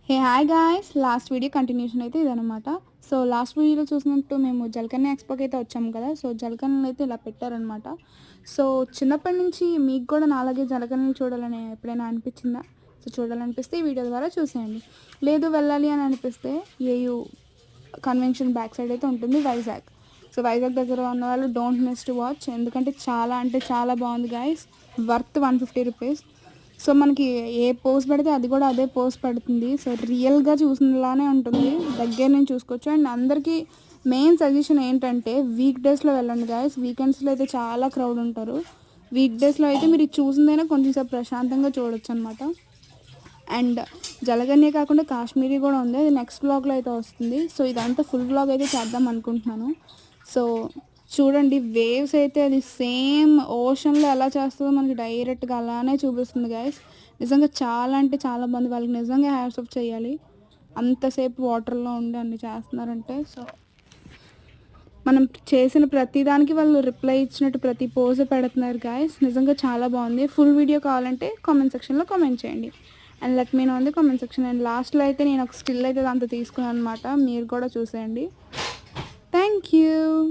Hey hi guys, last video continuation అయితే ఇదనమాట. So last వీడియోలో చూసినట్టు మేము జలకన్య ఎక్స్పోకి అయితే వచ్చాము కదా. సో జలకన్యలు అయితే ఇలా పెట్టారనమాట. సో చిన్నప్పటి నుంచి మీకు కూడా నాలాగే జలకన్యలు చూడాలని ఎప్పుడైనా అనిపించిందా? సో చూడాలనిపిస్తే ఈ వీడియో ద్వారా చూసేయండి. లేదు వెళ్ళాలి అని అనిపిస్తే ఏయూ కన్వెన్షన్ బ్యాక్ సైడ్ అయితే ఉంటుంది వైజాగ్. సో వైజాగ్ దగ్గర ఉన్న వాళ్ళు డోంట్ మిస్ టు వాచ్, ఎందుకంటే చాలా అంటే చాలా బాగుంది గాయస్. Worth 150 rupees. సో మనకి ఏ పోస్ట్ పెడితే అది కూడా అదే పోస్ట్ పెడుతుంది. సో రియల్గా చూసినలానే ఉంటుంది, దగ్గర నుంచి చూసుకోవచ్చు. అండ్ అందరికీ మెయిన్ సజెషన్ ఏంటంటే వీక్ డేస్లో వెళ్ళండి గాయస్. వీకెండ్స్లో అయితే చాలా క్రౌడ్ ఉంటారు. వీక్ డేస్లో అయితే మీరు చూసిందైనా కొంచెం సేపు ప్రశాంతంగా చూడొచ్చు అనమాట. అండ్ జలగన్య కాకుండా కాశ్మీరీ కూడా ఉంది, అది నెక్స్ట్ బ్లాగ్లో అయితే వస్తుంది. సో ఇదంతా ఫుల్ బ్లాగ్ అయితే చేద్దాం అనుకుంటున్నాను. సో చూడండి, వేవ్స్ అయితే అది సేమ్ ఓషన్లో ఎలా చేస్తుందో మనకి డైరెక్ట్గా అలానే చూపిస్తుంది గాయస్. నిజంగా చాలా అంటే చాలా బాగుంది. వాళ్ళకి నిజంగా హ్యాట్స్ ఆఫ్ చేయాలి, అంతసేపు వాటర్లో ఉండి అన్ని చేస్తున్నారంటే. సో మనం చేసిన ప్రతి దానికి వాళ్ళు రిప్లై ఇచ్చినట్టు ప్రతి పోజ్ పెడుతున్నారు గాయస్. నిజంగా చాలా బాగుంది. ఫుల్ వీడియో కావాలంటే కామెంట్ సెక్షన్లో కామెంట్ చేయండి and let me know in the comment section. And లాస్ట్లో అయితే నేను ఒక స్టిల్ అయితే దాంతో తీసుకున్నాను అనమాట, మీరు కూడా చూసేయండి. Thank you.